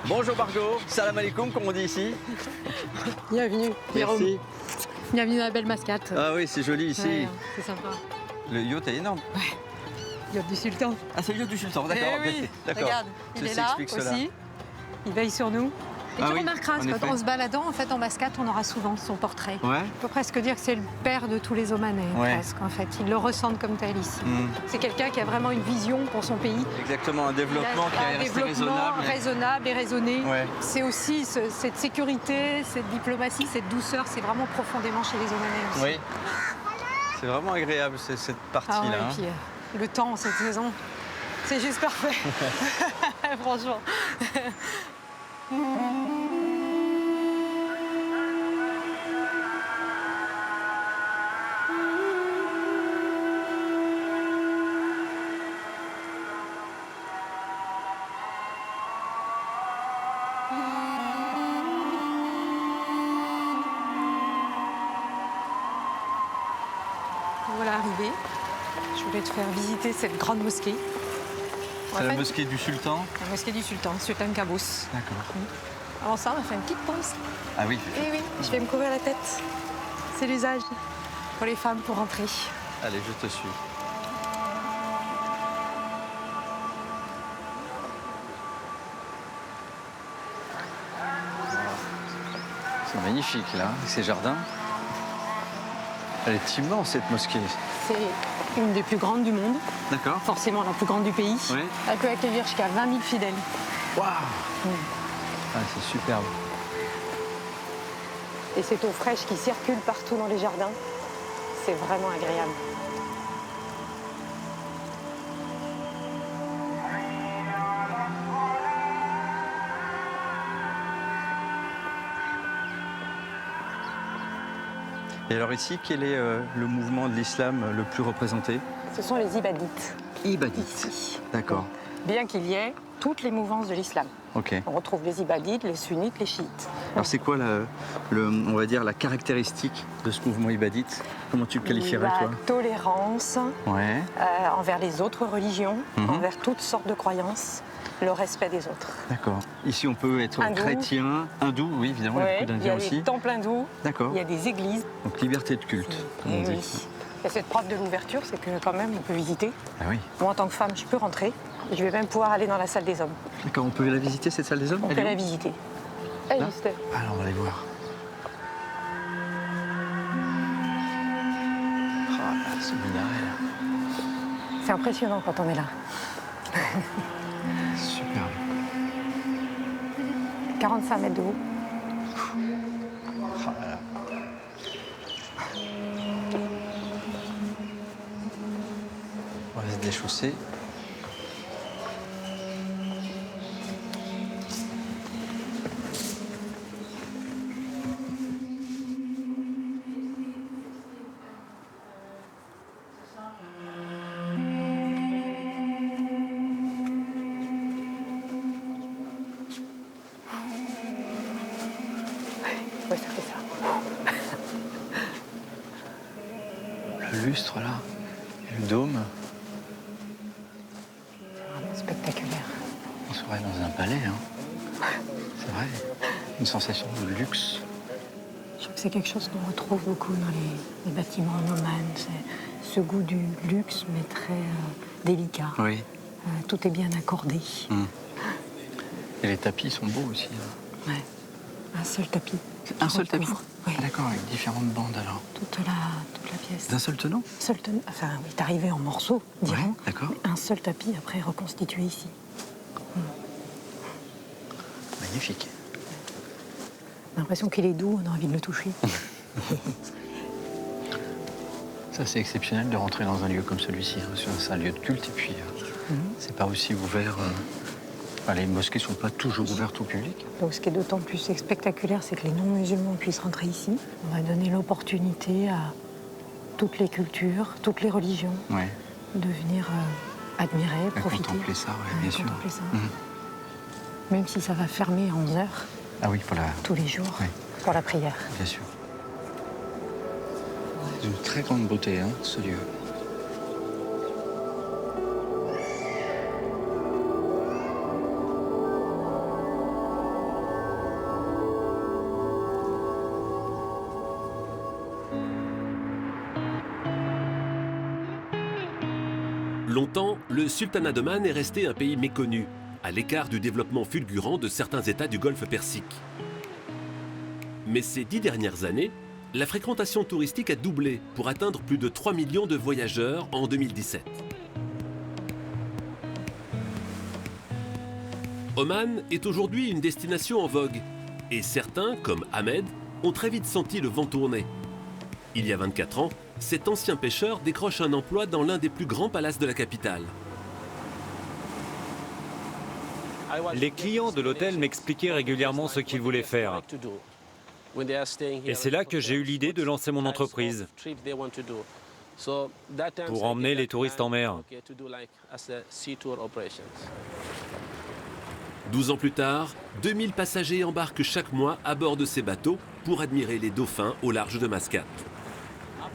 Bonjour Margot, salam alaikum comme on dit ici. Bienvenue, Jérôme. Merci. Bienvenue dans la belle Mascate. Ah oui, c'est joli ici. Ouais, c'est sympa. Le yacht est énorme. Yacht du Sultan. Ah, c'est le yacht du sultan, d'accord. Eh oui, D'accord. regarde, il Ceci est là explique cela. aussi. Il veille sur nous. Et Ah tu oui, remarqueras, en quand effet. en se baladant en fait en Mascate, on aura souvent son portrait. Ouais. On peut presque dire que c'est le père de tous les Omanais, Ouais. presque en fait. Ils le ressentent comme tel ici. Mm. C'est quelqu'un qui a vraiment une vision pour son pays. Exactement, un développement qui Un est resté développement raisonnable. raisonnable et raisonné. Ouais. C'est aussi cette sécurité, cette diplomatie, cette douceur, c'est vraiment profondément chez les Omanais aussi. Oui. C'est vraiment agréable cette partie-là. Ah ouais, hein. et puis le temps cette saison, c'est juste parfait. Franchement. Voilà arrivé. Je voulais te faire visiter cette grande mosquée. On va C'est la faire mosquée du sultan. la mosquée du Sultan, Sultan Qaboos. D'accord. Avant ça, on va faire une petite pause. Ah oui. Eh oui, je vais me couvrir la tête. C'est l'usage pour les femmes pour rentrer. Allez, je te suis. C'est magnifique là, ces jardins. Elle est immense cette mosquée. C'est une des plus grandes du monde, D'accord. forcément la plus grande du pays. Oui. Elle peut accueillir jusqu'à 20 000 fidèles. Waouh. Ah, c'est superbe. Et cette eau fraîche qui circule partout dans les jardins, c'est vraiment agréable. Et alors ici, quel est le mouvement de l'islam le plus représenté? Ce sont les ibadites. Ibadites. Ici. D'accord. Bien qu'il y ait toutes les mouvances de l'islam. Ok. On retrouve les ibadites, les sunnites, les chiites. Alors c'est quoi on va dire la caractéristique de ce mouvement ibadite? Comment tu le qualifierais La toi? tolérance Ouais. envers les autres religions, Mhm. envers toutes sortes de croyances, le respect des autres. D'accord. Ici on peut être Hindou. chrétien, hindou, oui évidemment, il y a Ouais, beaucoup il y d'indiens a aussi. des temples hindous, D'accord. il y a des églises. Donc liberté de culte, comme on Et dit. oui. Et cette preuve de l'ouverture, c'est que quand même on peut visiter. Ah oui. Moi en tant que femme, je peux rentrer. Je vais même pouvoir aller dans la salle des hommes. D'accord, on peut la visiter cette salle des hommes? On Elle peut est la où? visiter. Elle Là juste. Alors on va aller voir. Ah là, ce minaret là. C'est impressionnant quand on est là. Superbe. 45 mètres de haut. Ah là là. On va se déchausser. Ouais, ça fait ça. Le lustre là, et le dôme. Vraiment spectaculaire. On serait dans un palais, hein. C'est vrai. Une sensation de luxe. Je trouve que c'est quelque chose qu'on retrouve beaucoup dans les bâtiments en Oman. C'est ce goût du luxe, mais très délicat. Oui. Tout est bien accordé. Et les tapis sont beaux aussi. hein. Ouais. Un seul tapis. Un qui seul tapis? recouvre, oui, Ah, d'accord, avec différentes bandes alors. toute la pièce. D'un seul tenant? Seul enfin, il est arrivé en morceaux, dirons. Ouais, d'accord. Mais un seul tapis, après, reconstitué ici. Magnifique. On a l'impression qu'il est doux, on a envie de le toucher. Ça, c'est exceptionnel de rentrer dans un lieu comme celui-ci. hein. C'est un lieu de culte et puis c'est pas aussi ouvert. Enfin, les mosquées sont pas toujours ouvertes au public. Donc ce qui est d'autant plus spectaculaire, c'est que les non-musulmans puissent rentrer ici. On va donner l'opportunité à toutes les cultures, toutes les religions Ouais. de venir admirer, À profiter. contempler ça, ouais, bien sûr. Contempler ça. Mhm. Même si ça va fermer à 11 heures Ah oui, pour la... tous les jours Ouais. pour la prière. Bien sûr. C'est une très grande beauté, hein, ce lieu. Longtemps, le sultanat d'Oman est resté un pays méconnu, à l'écart du développement fulgurant de certains États du Golfe Persique. Mais ces 10 dernières années, la fréquentation touristique a doublé pour atteindre plus de 3 millions de voyageurs en 2017. Oman est aujourd'hui une destination en vogue, et certains, comme Ahmed, ont très vite senti le vent tourner. Il y a 24 ans, cet ancien pêcheur décroche un emploi dans l'un des plus grands palaces de la capitale. Les clients de l'hôtel m'expliquaient régulièrement ce qu'ils voulaient faire. Et c'est là que j'ai eu l'idée de lancer mon entreprise, pour emmener les touristes en mer. 12 ans plus tard, 2000 passagers embarquent chaque mois à bord de ces bateaux pour admirer les dauphins au large de Mascate.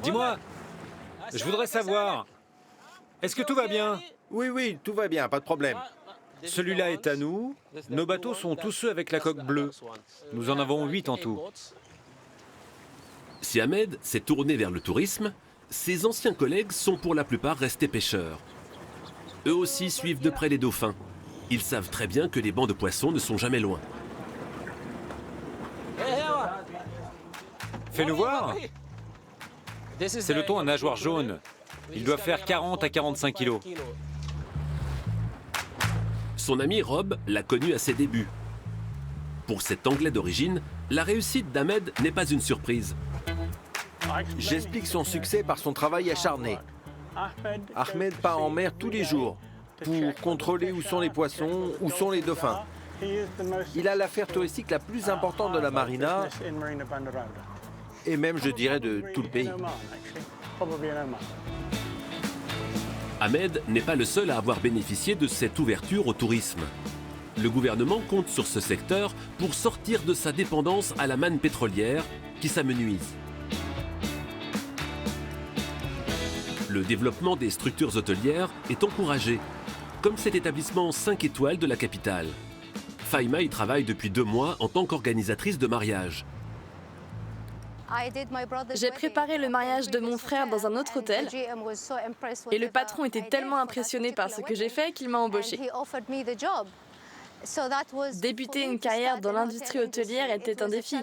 Dis-moi, je voudrais savoir, est-ce que tout va bien? Oui, tout va bien, pas de problème. Celui-là est à nous. Nos bateaux sont tous ceux avec la coque bleue. Nous en avons 8 en tout. Si Ahmed s'est tourné vers le tourisme, ses anciens collègues sont pour la plupart restés pêcheurs. Eux aussi suivent de près les dauphins. Ils savent très bien que les bancs de poissons ne sont jamais loin. Fais-nous voir. C'est le thon à nageoire jaune. Il doit faire 40 à 45 kilos. Son ami Rob l'a connu à ses débuts. Pour cet Anglais d'origine, la réussite d'Ahmed n'est pas une surprise. J'explique son succès par son travail acharné. Ahmed part en mer tous les jours pour contrôler où sont les poissons, où sont les dauphins. Il a l'affaire touristique la plus importante de la marina et même, je dirais, de tout le pays. Ahmed n'est pas le seul à avoir bénéficié de cette ouverture au tourisme. Le gouvernement compte sur ce secteur pour sortir de sa dépendance à la manne pétrolière qui s'amenuise. Le développement des structures hôtelières est encouragé, comme cet établissement 5 étoiles de la capitale. Faima y travaille depuis 2 mois en tant qu'organisatrice de mariage. J'ai préparé le mariage de mon frère dans un autre hôtel et le patron était tellement impressionné par ce que j'ai fait qu'il m'a embauché. Débuter une carrière dans l'industrie hôtelière était un défi,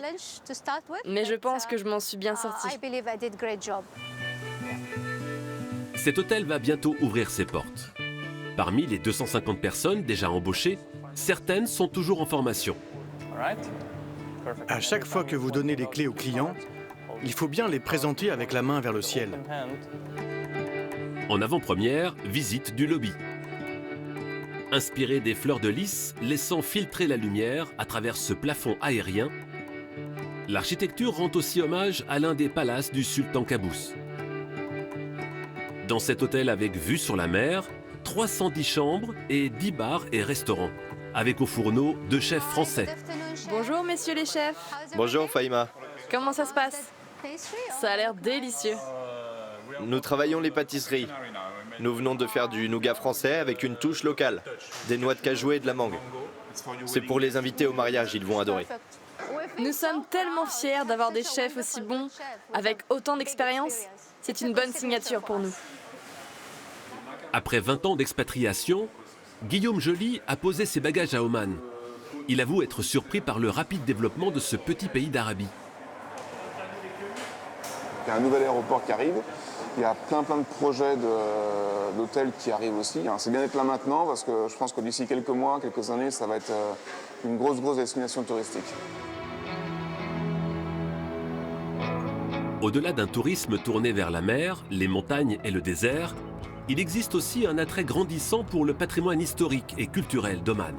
mais je pense que je m'en suis bien sortie. Cet hôtel va bientôt ouvrir ses portes. Parmi les 250 personnes déjà embauchées, certaines sont toujours en formation. À chaque fois que vous donnez les clés aux clients, il faut bien les présenter avec la main vers le ciel. En avant-première, visite du lobby. Inspiré des fleurs de lys, laissant filtrer la lumière à travers ce plafond aérien, l'architecture rend aussi hommage à l'un des palaces du sultan Qaboos. Dans cet hôtel avec vue sur la mer, 310 chambres et 10 bars et restaurants, avec au fourneau 2 chefs français. Bonjour messieurs les chefs. Bonjour Faima. Comment ça se passe? Ça a l'air délicieux. Nous travaillons les pâtisseries. Nous venons de faire du nougat français avec une touche locale, des noix de cajou et de la mangue. C'est pour les invités au mariage, ils vont adorer. Nous sommes tellement fiers d'avoir des chefs aussi bons, avec autant d'expérience. C'est une bonne signature pour nous. Après 20 ans d'expatriation, Guillaume Joly a posé ses bagages à Oman. Il avoue être surpris par le rapide développement de ce petit pays d'Arabie. Il y a un nouvel aéroport qui arrive. Il y a plein de projets d'hôtels qui arrivent aussi. C'est bien d'être là maintenant parce que je pense que d'ici quelques mois, quelques années, ça va être une grosse destination touristique. Au-delà d'un tourisme tourné vers la mer, les montagnes et le désert, il existe aussi un attrait grandissant pour le patrimoine historique et culturel d'Oman.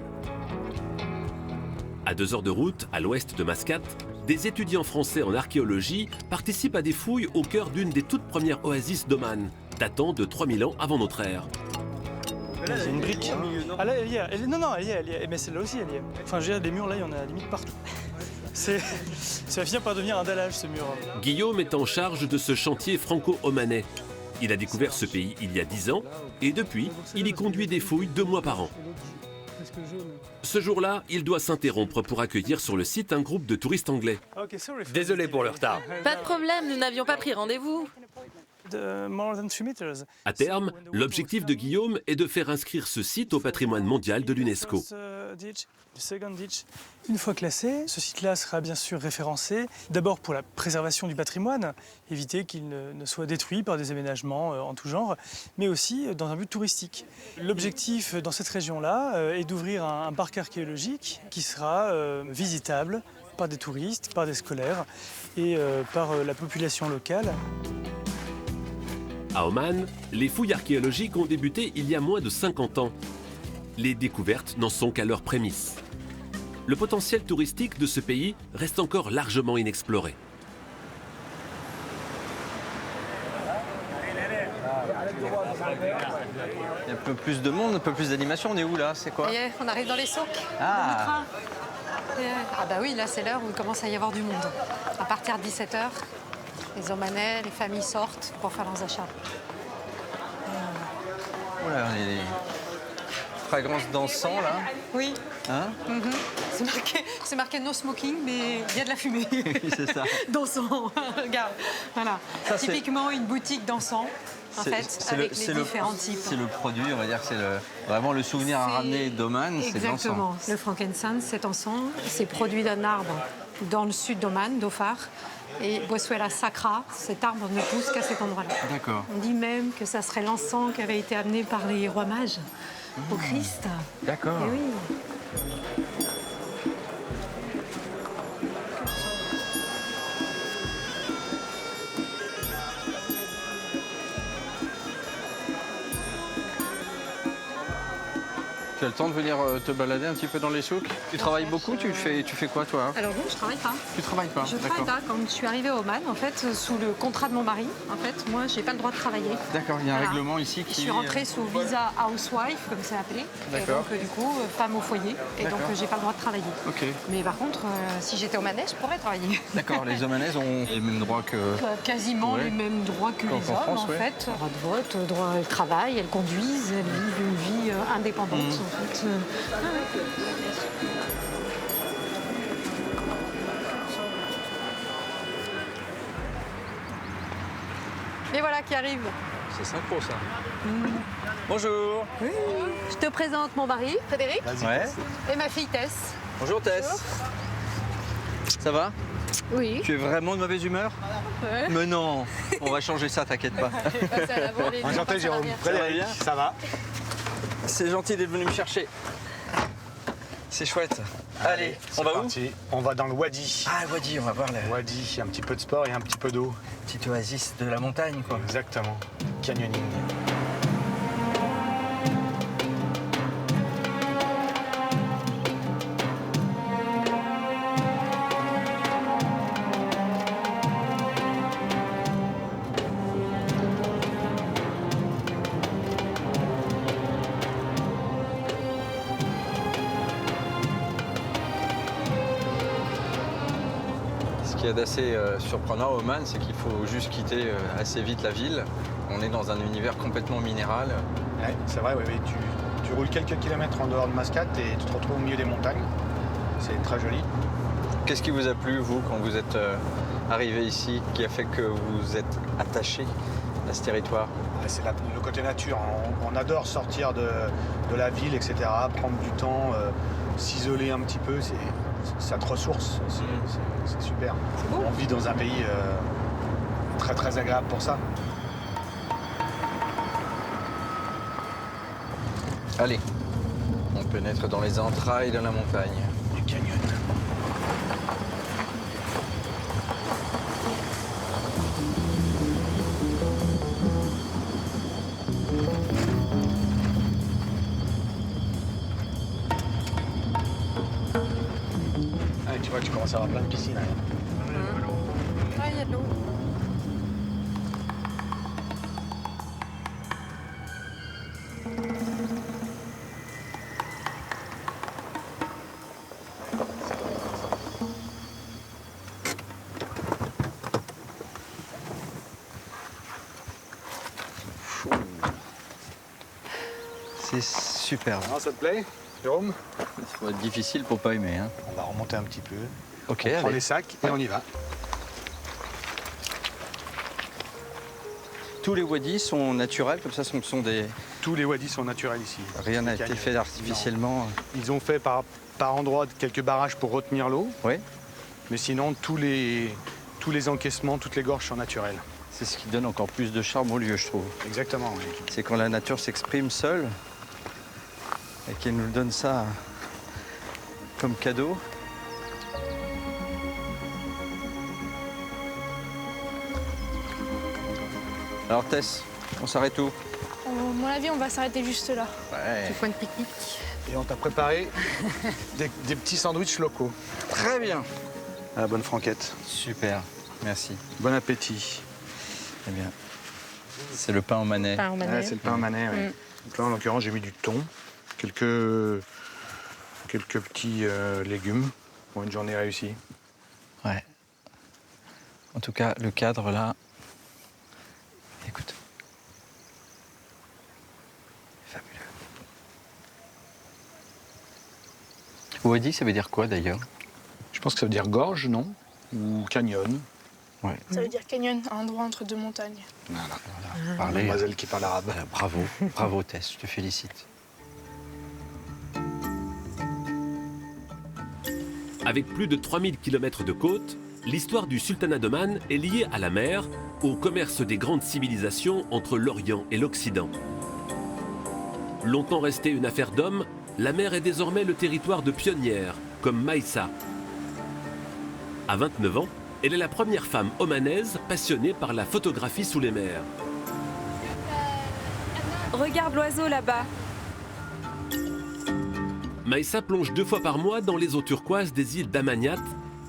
À 2 heures de route, à l'ouest de Mascate, des étudiants français en archéologie participent à des fouilles au cœur d'une des toutes premières oasis d'Oman, datant de 3000 ans avant notre ère. Là, il y a une brique. Ah là, elle y est. Non, elle y est. Mais celle-là aussi, elle y est. Enfin, je veux dire, des murs, là, il y en a à la limite partout. Ça va finir par devenir un dallage, ce mur. Guillaume est en charge de ce chantier franco-omanais. Il a découvert ce pays il y a 10 ans et depuis, il y conduit des fouilles 2 mois par an. Ce jour-là, il doit s'interrompre pour accueillir sur le site un groupe de touristes anglais. Désolé pour le retard. Pas de problème, nous n'avions pas pris rendez-vous. À terme, l'objectif de Guillaume est de faire inscrire ce site au patrimoine mondial de l'UNESCO. Une fois classé, ce site-là sera bien sûr référencé, d'abord pour la préservation du patrimoine, éviter qu'il ne soit détruit par des aménagements en tout genre, mais aussi dans un but touristique. L'objectif dans cette région-là est d'ouvrir un parc archéologique qui sera visitable par des touristes, par des scolaires et par la population locale. À Oman, les fouilles archéologiques ont débuté il y a moins de 50 ans. Les découvertes n'en sont qu'à leurs prémices. Le potentiel touristique de ce pays reste encore largement inexploré. Il y a un peu plus de monde, un peu plus d'animation. On est où là? C'est quoi? On arrive dans les souks. Ah. Ah bah oui, là c'est l'heure où il commence à y avoir du monde. À partir de 17h, les Omanais, les familles sortent pour faire leurs achats. Voilà, on a des fragrances d'encens là. Oui. Hein? C'est marqué no smoking, mais il y a de la fumée. Oui, c'est ça. D'encens. Regarde. Voilà. Ça, typiquement une boutique d'encens. En fait, avec les différents types. C'est le produit, on va dire, c'est vraiment le souvenir à ramener d'Oman, c'est l'encens. Exactement. Le frankincense, cet encens, c'est produit d'un arbre dans le sud d'Oman, d'Ofar. Et Boswellia sacra, cet arbre ne pousse qu'à cet endroit-là. D'accord. On dit même que ça serait l'encens qui avait été amené par les rois mages au Christ. D'accord. Et oui. Tu as le temps de venir te balader un petit peu dans les souks? Tu travailles beaucoup? Tu fais quoi toi? Alors non, je travaille pas. Tu travailles pas? Je travaille pas. Quand je suis arrivée à Oman, en fait, sous le contrat de mon mari, en fait, moi, j'ai pas le droit de travailler. D'accord, il y a un règlement ici qui... Je suis rentrée sous visa housewife, comme c'est appelé. Et donc, du coup, femme au foyer. Et donc, j'ai pas le droit de travailler. Ok. Mais par contre, si j'étais Omanais, je pourrais travailler. D'accord, les Omanaises ont les mêmes droits que... Quasiment les mêmes droits que les hommes, France, en fait. Droit de vote, droit de travail, elles conduisent, elles vivent une vie indépendante, en fait. Et voilà qui arrive. C'est synchro ça. Bonjour. Oui. Je te présente mon mari, Frédéric. Ouais. Et ma fille Tess. Bonjour Tess. Bonjour. Ça va? Oui. Tu es vraiment de mauvaise humeur? Ouais. Mais non, on va changer ça, t'inquiète pas. Enchanté Jérôme. Frédéric, ça va? C'est gentil d'être venu me chercher. C'est chouette. Allez, on va parti. Où? On va dans le Wadi. Ah, le Wadi, on va voir le Wadi, un petit peu de sport et un petit peu d'eau. Petite oasis de la montagne, quoi. Exactement. Canyoning. Ce qu'il y a d'assez surprenant à Oman, c'est qu'il faut juste quitter assez vite la ville. On est dans un univers complètement minéral. Ouais, c'est vrai, oui. Tu roules quelques kilomètres en dehors de Mascate et tu te retrouves au milieu des montagnes. C'est très joli. Qu'est-ce qui vous a plu, vous, quand vous êtes arrivé ici, qui a fait que vous êtes attaché à ce territoire? C'est le côté nature. On adore sortir de la ville, etc., prendre du temps, s'isoler un petit peu. Ça te ressource, c'est super. Bon. On vit dans un pays très très agréable pour ça. Allez, on pénètre dans les entrailles de la montagne. Du canyon. Tu vois, tu commences à avoir plein de piscines. Ah, il y a de l'eau. C'est superbe. Ah, ça te plaît, Jérôme? Il faut être difficile pour pas aimer. Hein. On va remonter un petit peu. Ok, on prend les sacs et on y va. Tous les wadis sont naturels, comme ça, ce sont des... Tous les wadis sont naturels ici. Rien n'a été fait artificiellement. Non. Ils ont fait par endroits quelques barrages pour retenir l'eau. Oui. Mais sinon, tous les encaissements, toutes les gorges sont naturelles. C'est ce qui donne encore plus de charme au lieu, je trouve. Exactement, oui. C'est quand la nature s'exprime seule et qu'elle nous donne ça comme cadeau. Alors Tess, on s'arrête où? À mon avis, on va s'arrêter juste là. Ouais. Le point de pique-nique. Et on t'a préparé des petits sandwichs locaux. Très bien. À la bonne franquette. Super, merci. Bon appétit. Très bien. C'est le pain au manet. Pain au manet. Ouais, c'est le pain au manet, oui. Donc là, en l'occurrence, j'ai mis du thon, quelques petits légumes pour une journée réussie. Ouais. En tout cas, le cadre là, écoute. Fabuleux. Wadi, ça veut dire quoi d'ailleurs? Je pense que ça veut dire gorge, non? Ou canyon. Ouais. Ça veut dire canyon, un endroit entre deux montagnes. Voilà. Parlez. Mademoiselle qui parle arabe. Voilà, bravo, bravo Tess, je te félicite. Avec plus de 3000 km de côte, l'histoire du sultanat d'Oman est liée à la mer, au commerce des grandes civilisations entre l'Orient et l'Occident. Longtemps restée une affaire d'hommes, la mer est désormais le territoire de pionnières, comme Maïssa. À 29 ans, elle est la première femme omanaise passionnée par la photographie sous les mers. Regarde l'oiseau là-bas. Maïssa plonge 2 fois par mois dans les eaux turquoises des îles d'Amaniyat,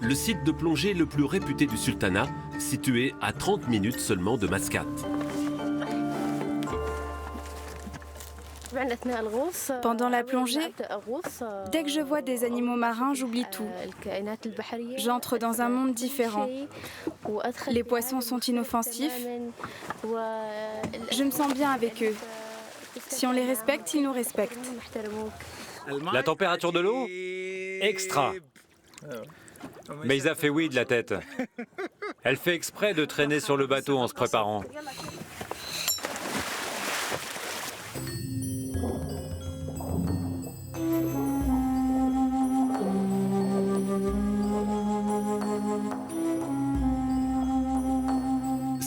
le site de plongée le plus réputé du sultanat, situé à 30 minutes seulement de Mascate. Pendant la plongée, dès que je vois des animaux marins, j'oublie tout. J'entre dans un monde différent. Les poissons sont inoffensifs. Je me sens bien avec eux. Si on les respecte, ils nous respectent. La température de l'eau? Extra. Maïssa fait oui de la tête. Elle fait exprès de traîner sur le bateau en se préparant.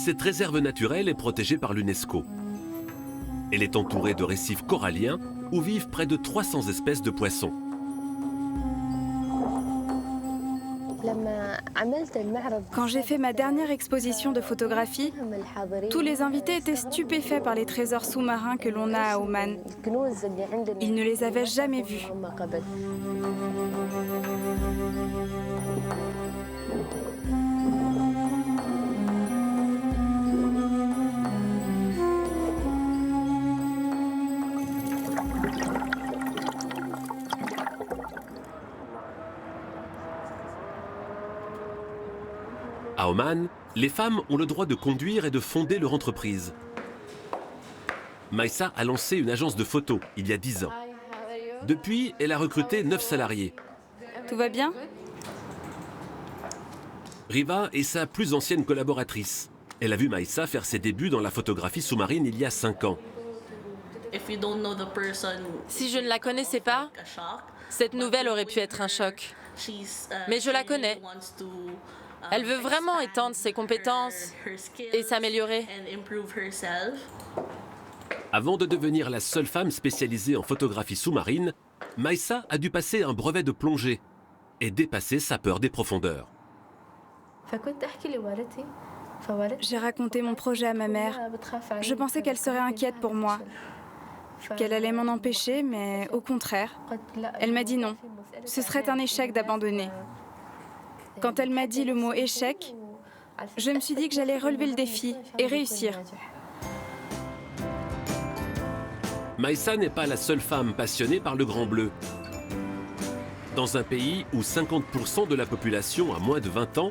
Cette réserve naturelle est protégée par l'UNESCO. Elle est entourée de récifs coralliens où vivent près de 300 espèces de poissons. Quand j'ai fait ma dernière exposition de photographie, tous les invités étaient stupéfaits par les trésors sous-marins que l'on a à Oman. Ils ne les avaient jamais vus. À Oman, les femmes ont le droit de conduire et de fonder leur entreprise. Maïssa a lancé une agence de photos il y a 10 ans. Depuis, elle a recruté 9 salariés. Tout va bien? Riva est sa plus ancienne collaboratrice. Elle a vu Maïssa faire ses débuts dans la photographie sous-marine il y a 5 ans. Si je ne la connaissais pas, cette nouvelle aurait pu être un choc. Mais je la connais. Elle veut vraiment étendre ses compétences et s'améliorer. Avant de devenir la seule femme spécialisée en photographie sous-marine, Maïssa a dû passer un brevet de plongée et dépasser sa peur des profondeurs. J'ai raconté mon projet à ma mère. Je pensais qu'elle serait inquiète pour moi, qu'elle allait m'en empêcher, mais au contraire. Elle m'a dit non. Ce serait un échec d'abandonner. Quand elle m'a dit le mot échec, je me suis dit que j'allais relever le défi et réussir. Maïssa n'est pas la seule femme passionnée par le Grand Bleu. Dans un pays où 50% de la population a moins de 20 ans,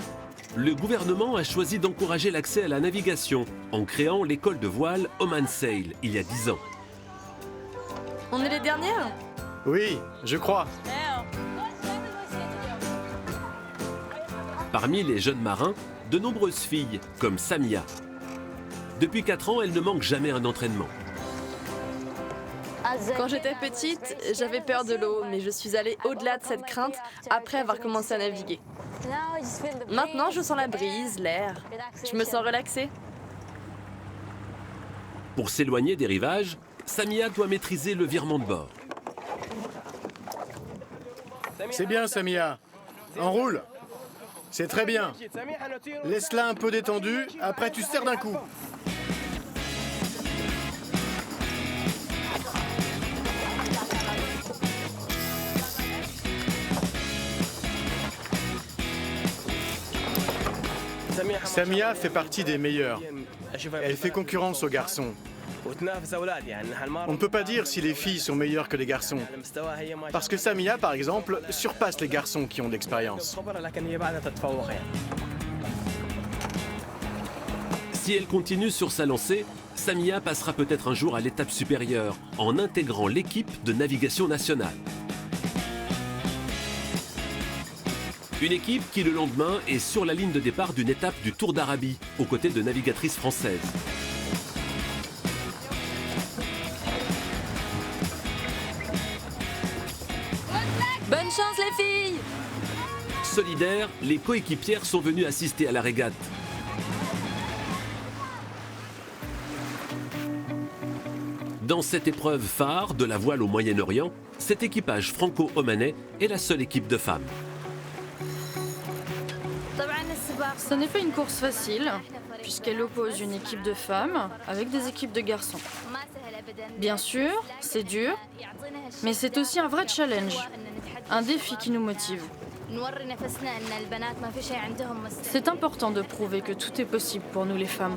le gouvernement a choisi d'encourager l'accès à la navigation en créant l'école de voile Oman Sail il y a 10 ans. On est les dernières? Oui, je crois. Parmi les jeunes marins, de nombreuses filles, comme Samia. Depuis 4 ans, elle ne manque jamais un entraînement. Quand j'étais petite, j'avais peur de l'eau, mais je suis allée au-delà de cette crainte après avoir commencé à naviguer. Maintenant, je sens la brise, l'air. Je me sens relaxée. Pour s'éloigner des rivages, Samia doit maîtriser le virement de bord. C'est bien, Samia. Enroule. C'est très bien. Laisse-la un peu détendue, après tu serres d'un coup. Samia fait partie des meilleurs. Elle fait concurrence aux garçons. On ne peut pas dire si les filles sont meilleures que les garçons. Parce que Samia, par exemple, surpasse les garçons qui ont de l'expérience. Si elle continue sur sa lancée, Samia passera peut-être un jour à l'étape supérieure en intégrant l'équipe de navigation nationale. Une équipe qui, le lendemain, est sur la ligne de départ d'une étape du Tour d'Arabie, aux côtés de navigatrices françaises. Bonne chance les filles! Solidaires, les coéquipières sont venues assister à la régate. Dans cette épreuve phare de la voile au Moyen-Orient, cet équipage franco-omanais est la seule équipe de femmes. Ce n'est pas une course facile, puisqu'elle oppose une équipe de femmes avec des équipes de garçons. Bien sûr, c'est dur, mais c'est aussi un vrai challenge, un défi qui nous motive. C'est important de prouver que tout est possible pour nous les femmes.